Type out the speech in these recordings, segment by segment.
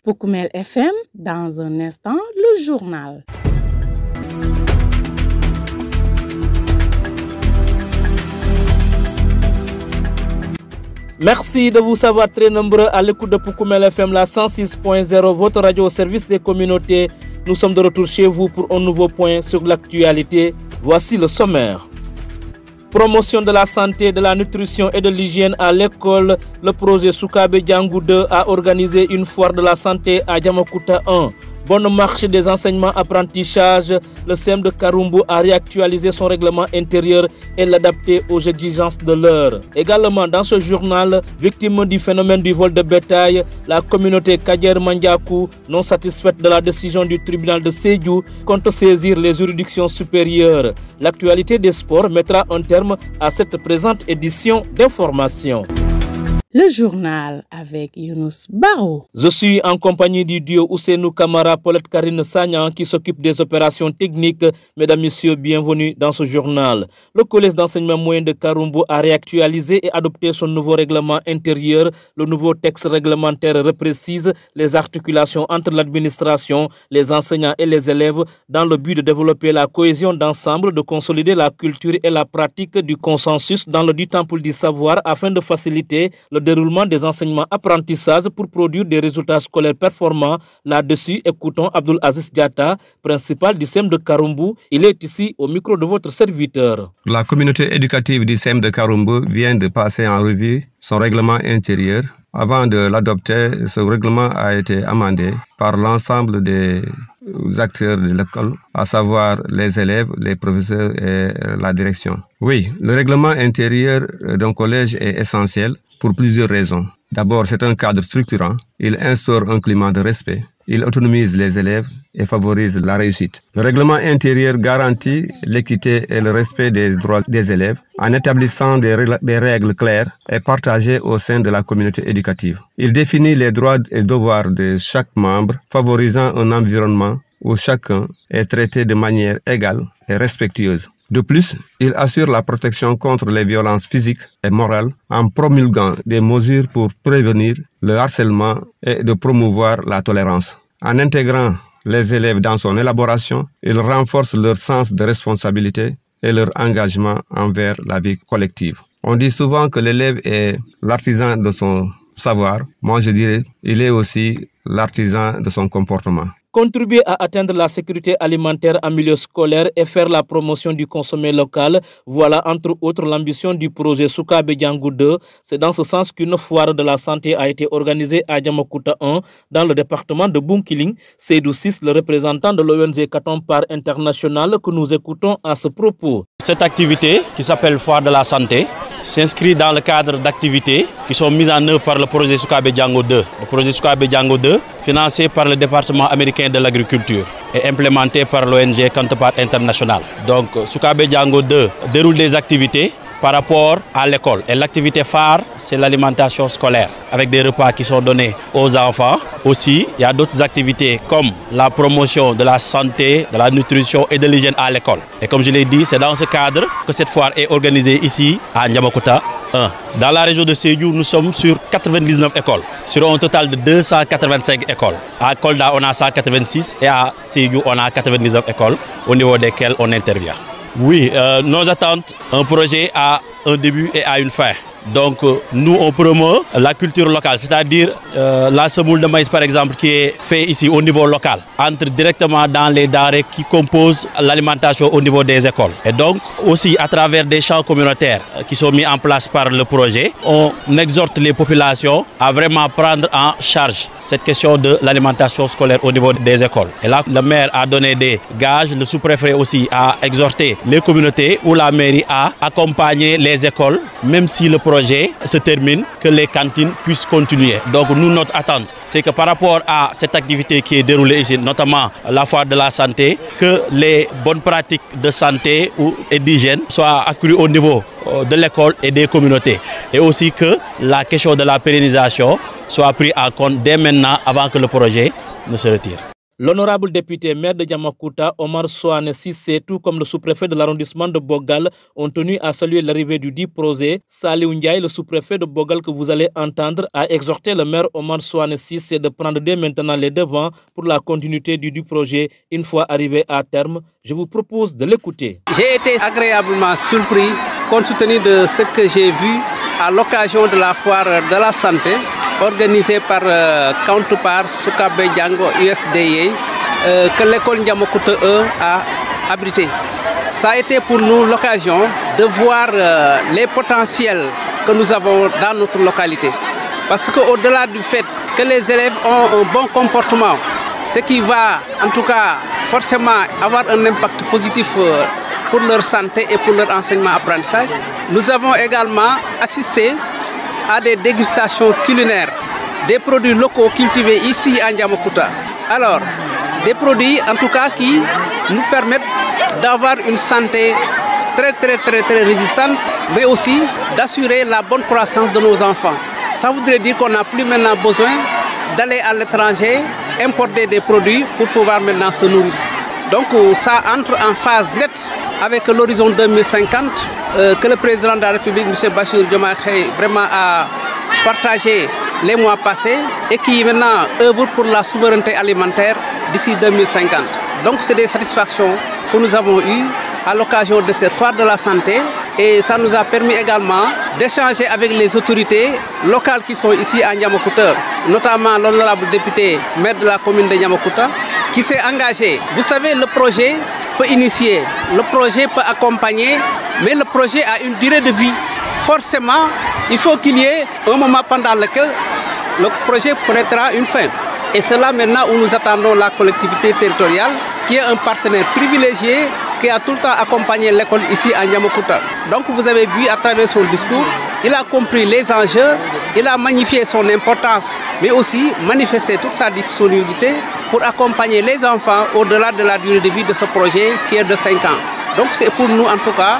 Poukoumel FM, dans un instant, le journal. Merci de vous savoir très nombreux à l'écoute de Poukoumel FM, la 106.0, votre radio au service des communautés. Nous sommes de retour chez vous pour un nouveau point sur l'actualité. Voici le sommaire. Promotion de la santé, de la nutrition et de l'hygiène à l'école. Le projet Soukabe Djangou 2 a organisé une foire de la santé à Djamakuta 1. Bonne marche des enseignements apprentissages. Le CEM de Karumbu a réactualisé son règlement intérieur et l'adapté aux exigences de l'heure. Également dans ce journal, victime du phénomène du vol de bétail, la communauté Kadjer Mandiakou, non satisfaite de la décision du tribunal de Sédhiou, compte saisir les juridictions supérieures. L'actualité des sports mettra un terme à cette présente édition d'information. Le journal avec Younous Barou. Je suis en compagnie du duo Ousseinou Kamara, Paulette Karine Sagnan qui s'occupe des opérations techniques. Mesdames, Messieurs, bienvenue dans ce journal. Le collège d'enseignement moyen de Karumbu a réactualisé et adopté son nouveau règlement intérieur. Le nouveau texte réglementaire reprécise les articulations entre l'administration, les enseignants et les élèves dans le but de développer la cohésion d'ensemble, de consolider la culture et la pratique du consensus dans le dit temple du savoir afin de faciliter le déroulement des enseignements apprentissages pour produire des résultats scolaires performants. Là-dessus, écoutons Abdul Aziz Diata, principal du CEM de Karumbu. Il est ici au micro de votre serviteur. La communauté éducative du CEM de Karumbu vient de passer en revue son règlement intérieur. Avant de l'adopter, ce règlement a été amendé par l'ensemble des acteurs de l'école, à savoir les élèves, les professeurs et la direction. Oui, le règlement intérieur d'un collège est essentiel pour plusieurs raisons. D'abord, c'est un cadre structurant. Il instaure un climat de respect. Il autonomise les élèves et favorise la réussite. Le règlement intérieur garantit l'équité et le respect des droits des élèves en établissant des règles claires et partagées au sein de la communauté éducative. Il définit les droits et devoirs de chaque membre, favorisant un environnement où chacun est traité de manière égale et respectueuse. De plus, il assure la protection contre les violences physiques et morales en promulguant des mesures pour prévenir le harcèlement et de promouvoir la tolérance. En intégrant les élèves dans son élaboration, il renforce leur sens de responsabilité et leur engagement envers la vie collective. On dit souvent que l'élève est l'artisan de son savoir. Moi, je dirais il est aussi l'artisan de son comportement. Contribuer à atteindre la sécurité alimentaire en milieu scolaire et faire la promotion du consommé local, voilà entre autres l'ambition du projet Soukabe Djangou 2. C'est dans ce sens qu'une foire de la santé a été organisée à Djamakuta 1 dans le département de Bunkiling. Seydou Sis, le représentant de l'ONG Katompar International, que nous écoutons à ce propos. Cette activité qui s'appelle Foire de la santé s'inscrit dans le cadre d'activités qui sont mises en œuvre par le projet Soukabe Djangou 2. Le projet Soukabe Djangou 2, financé par le département américain de l'agriculture et implémenté par l'ONG Katompar International. Donc Soukabe Djangou 2 déroule des activités par rapport à l'école. Et l'activité phare, c'est l'alimentation scolaire, avec des repas qui sont donnés aux enfants. Aussi, il y a d'autres activités comme la promotion de la santé, de la nutrition et de l'hygiène à l'école. Et comme je l'ai dit, c'est dans ce cadre que cette foire est organisée ici à Djamakuta 1. Dans la région de Sédhiou, nous sommes sur 99 écoles, sur un total de 285 écoles. À Kolda, on a 186 et à Sédhiou, on a 99 écoles au niveau desquelles on intervient. Oui, nos attentes, un projet a un début et a une fin. Donc nous, on promeut la culture locale, c'est-à-dire la semoule de maïs par exemple qui est fait ici au niveau local, entre directement dans les denrées qui composent l'alimentation au niveau des écoles. Et donc aussi à travers des champs communautaires qui sont mis en place par le projet, on exhorte les populations à vraiment prendre en charge cette question de l'alimentation scolaire au niveau des écoles. Et là, le maire a donné des gages, le sous-préfet aussi a exhorté les communautés ou la mairie à accompagner les écoles, même si le projet se termine, que les cantines puissent continuer. Donc nous, notre attente, c'est que par rapport à cette activité qui est déroulée ici, notamment la foire de la santé, que les bonnes pratiques de santé et d'hygiène soient accrues au niveau de l'école et des communautés. Et aussi que la question de la pérennisation soit pris en compte dès maintenant avant que le projet ne se retire. L'honorable député maire de Diamacounda, Omar Souane Sissé, tout comme le sous-préfet de l'arrondissement de Bogal, ont tenu à saluer l'arrivée du dit projet. Salih Ndiaye, le sous-préfet de Bogal que vous allez entendre, a exhorté le maire Omar Souane Sissé de prendre dès maintenant les devants pour la continuité du projet une fois arrivé à terme. Je vous propose de l'écouter. J'ai été agréablement surpris compte tenu de ce que j'ai vu à l'occasion de la foire de la santé organisée par Counterpart Soukabe Django USDA que l'école Ndiamacounda a abrité. Ça a été pour nous l'occasion de voir les potentiels que nous avons dans notre localité. Parce qu'au-delà du fait que les élèves ont un bon comportement, ce qui va en tout cas forcément avoir un impact positif pour leur santé et pour leur enseignement-apprentissage, nous avons également assisté à des dégustations culinaires, des produits locaux cultivés ici à Ndiamacounda. Alors, des produits en tout cas qui nous permettent d'avoir une santé très résistante, mais aussi d'assurer la bonne croissance de nos enfants. Ça voudrait dire qu'on n'a plus maintenant besoin d'aller à l'étranger, importer des produits pour pouvoir maintenant se nourrir. Donc ça entre en phase nette avec l'horizon 2050 que le président de la République, M. Bassirou Diomaye Faye, vraiment a partagé les mois passés et qui maintenant œuvre pour la souveraineté alimentaire d'ici 2050. Donc c'est des satisfactions que nous avons eues à l'occasion de cette foire de la santé et ça nous a permis également d'échanger avec les autorités locales qui sont ici à Ndiamacounda, notamment l'honorable député maire de la commune de Ndiamacounda qui s'est engagé. Vous savez, le projet peut initier, le projet peut accompagner, mais le projet a une durée de vie. Forcément, il faut qu'il y ait un moment pendant lequel le projet connaîtra une fin. Et c'est là maintenant où nous attendons la collectivité territoriale, qui est un partenaire privilégié, qui a tout le temps accompagné l'école ici à Ndiamacounda. Donc vous avez vu à travers son discours, il a compris les enjeux, il a magnifié son importance, mais aussi manifesté toute sa disponibilité pour accompagner les enfants au-delà de la durée de vie de ce projet qui est de 5 ans. Donc c'est pour nous en tout cas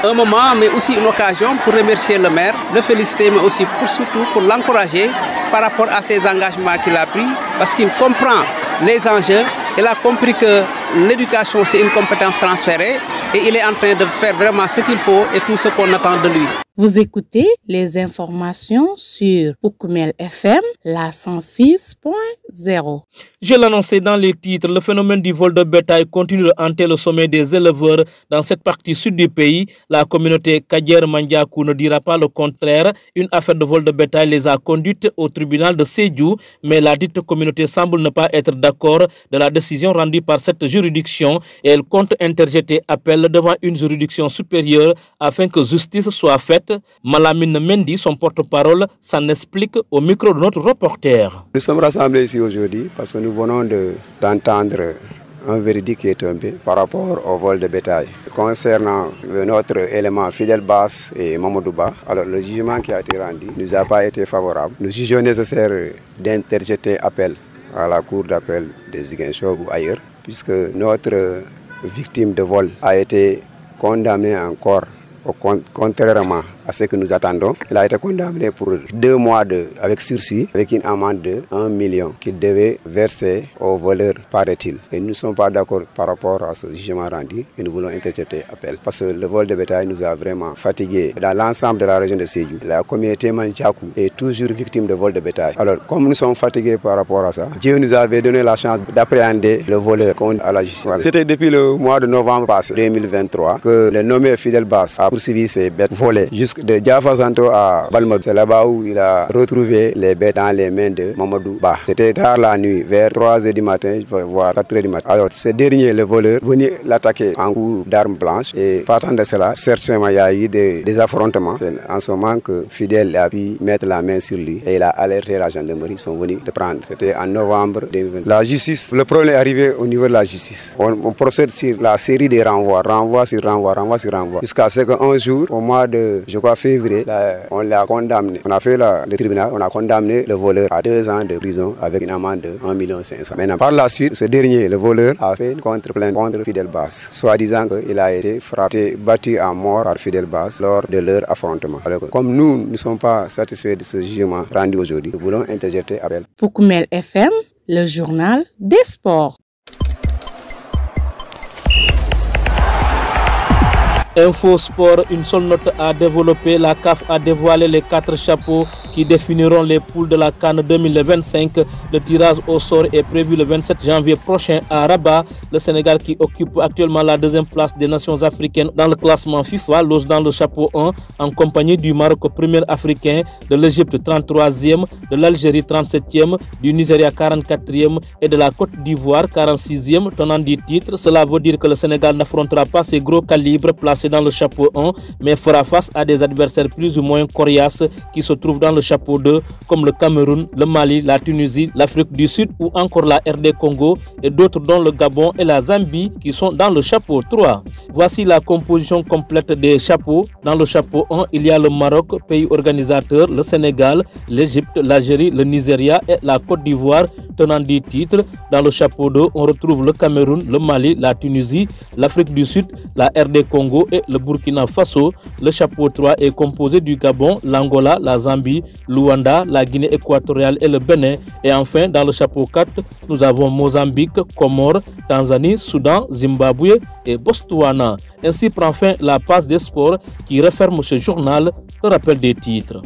un moment, mais aussi une occasion pour remercier le maire, le féliciter, mais aussi surtout pour l'encourager par rapport à ses engagements qu'il a pris, parce qu'il comprend les enjeux, il a compris que l'éducation c'est une compétence transférée et il est en train de faire vraiment ce qu'il faut et tout ce qu'on attend de lui. Vous écoutez les informations sur Poukoumel FM, la 106.0. Je l'annonçais dans les titres, le phénomène du vol de bétail continue de hanter le sommet des éleveurs dans cette partie sud du pays. La communauté Kadier Mandiakou ne dira pas le contraire. Une affaire de vol de bétail les a conduites au tribunal de Sédhiou, mais la dite communauté semble ne pas être d'accord de la décision rendue par cette juridiction et elle compte interjeter appel devant une juridiction supérieure afin que justice soit faite. Malamine Mendy, son porte-parole, s'en explique au micro de notre reporter. Nous sommes rassemblés ici aujourd'hui parce que nous venons d'entendre un verdict qui est tombé par rapport au vol de bétail. Concernant notre élément Fidel Bass et Mamadou Ba, alors le jugement qui a été rendu ne nous a pas été favorable. Nous jugeons nécessaire d'interjeter appel à la cour d'appel de Ziguinchor ou ailleurs, puisque notre victime de vol a été condamnée encore contrairement à ce que nous attendons. Il a été condamné pour 2 mois avec sursis, avec une amende de 1 million qu'il devait verser aux voleurs, paraît-il. Et nous ne sommes pas d'accord par rapport à ce jugement rendu et nous voulons interjeter appel. Parce que le vol de bétail nous a vraiment fatigués. Dans l'ensemble de la région de Sédhiou, la communauté Mandjakou est toujours victime de vol de bétail. Alors, comme nous sommes fatigués par rapport à ça, Dieu nous avait donné la chance d'appréhender le voleur à la justice. C'était depuis le mois de novembre passé, 2023, que le nommé Fidel Bass a poursuivi ses bêtes volées jusqu'à de Diafa Santo à Balmod. C'est là-bas où il a retrouvé les bêtes dans les mains de Mamadou Ba. C'était tard la nuit, vers 3h du matin, voire 4h du matin. Alors, ce dernier, le voleur, venait l'attaquer en coup d'armes blanches et partant de cela, certainement il y a eu des affrontements. C'est en ce moment que Fidel a pu mettre la main sur lui et il a alerté la gendarmerie, ils sont venus le prendre. C'était en novembre 2020. La justice, le problème est arrivé au niveau de la justice. On procède sur la série des renvois, renvoi sur renvoi, jusqu'à ce qu'un jour, au mois de, je crois, 23 février, on l'a condamné. On a fait le tribunal, on a condamné le voleur à 2 ans de prison avec une amende de 1 500 000. Maintenant, par la suite, ce dernier, le voleur, a fait une contre-plainte contre Fidel Bass, soi-disant qu'il a été frappé, battu à mort par Fidel Bass lors de leur affrontement. Alors, comme nous ne sommes pas satisfaits de ce jugement rendu aujourd'hui, nous voulons interjeter appel. Pour Koumel FM, le journal des sports. Info Sport, une seule note à développer. La CAF a dévoilé les 4 chapeaux qui définiront les poules de la CAN 2025. Le tirage au sort est prévu le 27 janvier prochain à Rabat. Le Sénégal, qui occupe actuellement la 2e place des nations africaines dans le classement FIFA, loge dans le chapeau 1 en compagnie du Maroc, premier africain, de l'Égypte 33e, de l'Algérie 37e, du Nigeria 44e et de la Côte d'Ivoire 46e, tenant du titre. Cela veut dire que le Sénégal n'affrontera pas ces gros calibres placés dans le chapeau 1, mais fera face à des adversaires plus ou moins coriaces qui se trouvent dans le chapeau 2, comme le Cameroun, le Mali, la Tunisie, l'Afrique du Sud ou encore la RD Congo, et d'autres dont le Gabon et la Zambie qui sont dans le chapeau 3. Voici la composition complète des chapeaux. Dans le chapeau 1, il y a le Maroc, pays organisateur, le Sénégal, l'Égypte, l'Algérie, le Nigeria et la Côte d'Ivoire, tenant du titre. Dans le chapeau 2, on retrouve le Cameroun, le Mali, la Tunisie, l'Afrique du Sud, la RD Congo et le Burkina Faso. Le chapeau 3 est composé du Gabon, l'Angola, la Zambie, l'Ouganda, la Guinée équatoriale et le Bénin. Et enfin, dans le chapeau 4, nous avons Mozambique, Comores, Tanzanie, Soudan, Zimbabwe et Botswana. Ainsi prend fin la passe des sports qui referme ce journal. Le rappel des titres.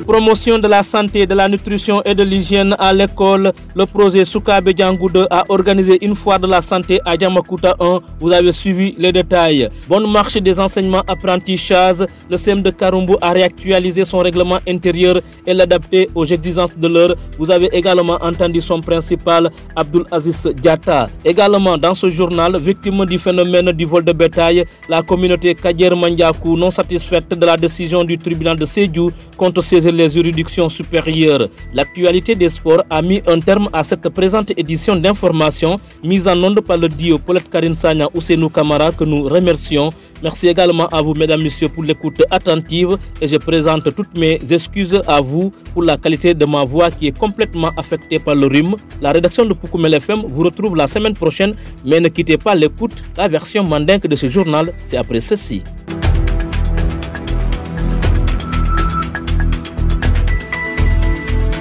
Promotion de la santé, de la nutrition et de l'hygiène à l'école. Le projet Soukabe Djangou 2 a organisé une foire de la santé à Diamakuta 1. Vous avez suivi les détails. Bonne marche des enseignements apprentissages. Le CEM de Karumbu a réactualisé son règlement intérieur et l'adapté aux exigences de l'heure. Vous avez également entendu son principal, Abdul Aziz Diata. Également dans ce journal, victime du phénomène du vol de bétail, la communauté Kadjer Mandiakou, non satisfaite de la décision du tribunal de Sédhiou, compte saisir les juridictions supérieures. L'actualité des sports a mis un terme à cette présente édition d'information mise en onde par le duo Paulette Karine Sagna Ousseynou Kamara, que nous remercions. Merci également à vous, mesdames, messieurs, pour l'écoute attentive, et je présente toutes mes excuses à vous pour la qualité de ma voix qui est complètement affectée par le rhume. La rédaction de Poukoumel FM vous retrouve la semaine prochaine, mais ne quittez pas l'écoute. La version mandingue de ce journal, c'est après ceci.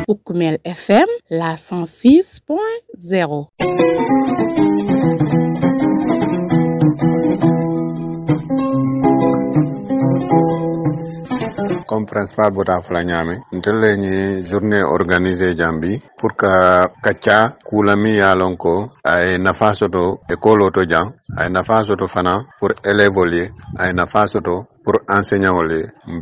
Poukoumel FM, la 106.0. Comme principal bota flanyame nteleni journée organisée jambi pour que kacha kulami yalonko ay nafasoto école to jang ay nafasoto fana pour élèves ay nafasoto pour enseignants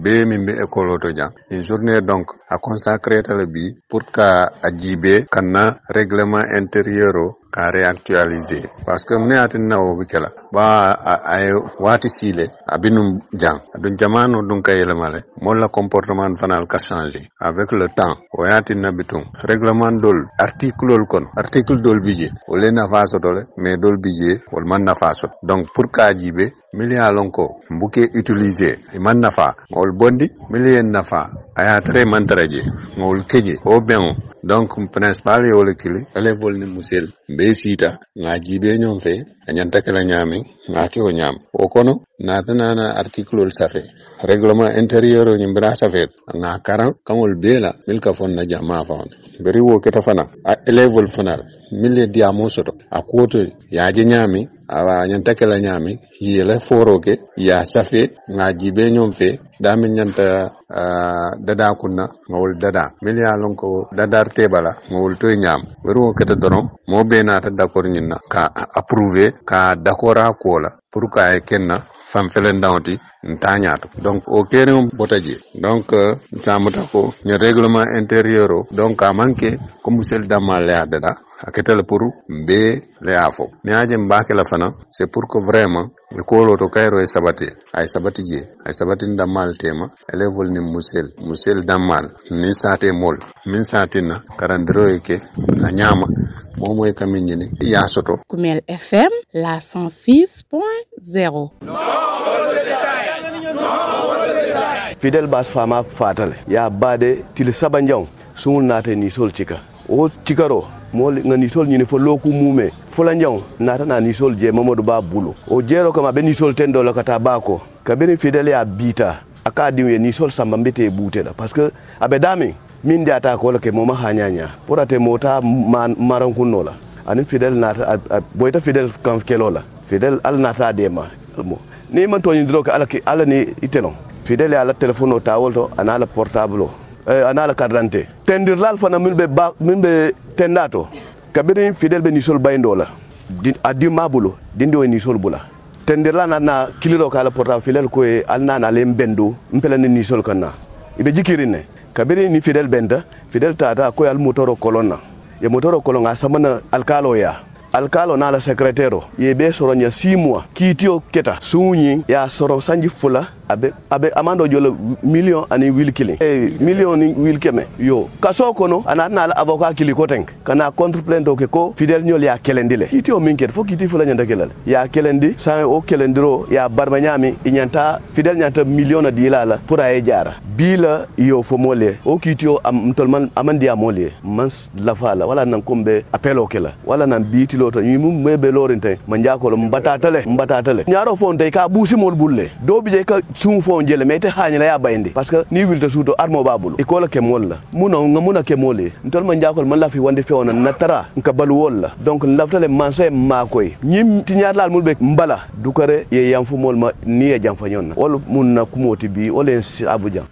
be mimbe école to jang une journée donc à consacrer le bi pour que ajibe kana règlement intérieur ka réactualiser parce que mne atina wo bikela ba ay wati sile abinum jang dun jamano dun kayela male mon la comportement fanal ka changer avec le temps o yatina bitum règlement dol article kon article dol bije o le na faso dole mais dol bije wol man na faso donc pour ka jibe milia lonko mbuke utiliser man nafa wol bondi milien nafa aya tre mantraje ngol keje o ben donc principal yo le kili ele volni musel be sita ngaji be ñom fe anyanta kala ñami ngati o ñam o kono na article safe règlement intérieur ni bra safe nga karan kamol bela milka fon na jama fawn beri wo keta fana a élève fanal mille diamo soto a koto ya je ñami awa nyanta kala ñami yele foroke ya safe ngaji be ñom fe dami nyanta dada kunna ngol dada milia lonko dadar tebala ngol toy ñam wero keta dorom mo be na ta d'accord ñinna ka approuver ka d'accord akola pour ka e kenna fam felen dawti ntañato donc au kerim botaji donc samuta ko ni règlement intérieur donc a manqué comme celle dama le dada aketel pour be le afo ni aje mbake la fana c'est pour que vraiment e kolo to kayro e sabati ay sabati je ay sabati damal tema elevol ni musel damal ni sate mol min satina karandiro eke anyama momo e kaminyini ya soto Koumel FM la 106.0 Fidel Bass Fama fatale ya bade tile sabanjang sungul nate ni sol chika o chikaro mo nga ni sol nyine fo loku mume fulanjang nata na ni sol je Mamadou Ba bulu o jero kama be ni sol tendo la kata bako ka be Fidel ya bita aka diwe ni sol samba mbete bute la parce que abe dami min diata ko la ke moma hanyanya porate mota maran kunno la ani Fidel nata boyta Fidel kan kelola Fidel al nata dema ni man to ndiro ka ala ni itelon Fidel ala telefono tawolto anala portable anala cardante tendir lal fana min be tendato kabiri Fidel be ni sol bayindola adi mabulo dindi o ni sol bula tendir la na kiliro kala portable Fidel ko alna na lembendo mpela ni sol kana ibe jikirine kabiri ni Fidel benda Fidel tata ko al motoro colonna ye motoro colonna samana alkalo na la secrétaire ye be soronya 6 mois kitio keta suñi ya soro sanji fula abe amando jolo million ani wil killing million ni wil keme yo kaso kono anana la avocat kili ko tenk kana contre plainte ke ko Fidel nyol ya kelendile kitio minket fo kiti fula nyanda kelal ya kelendi sa o kelendiro ya barba nyami inyanta Fidel nyanta million dila la pour ay jara bila yo fo mole o kitio am tolman amandi amole mans la fala wala nan kombe appelo kela wala nan biti loto yimu mebe lorinte manjako mbatatale nyaro fonte ka busi mol bulle do bije ka sumu fo njele mete hanyala ya bayndi parce que ni wilta suto armo babulu e kola ke molla muna ke mole ntol manjako man la fi wande fe wona natara nka balu wolla donc laftale manse makoy nyim tinyar lal mulbe mbala dukare ye yam fu mol ma ni e jam fa nyonna wol mun na kumoti bi wala si abuja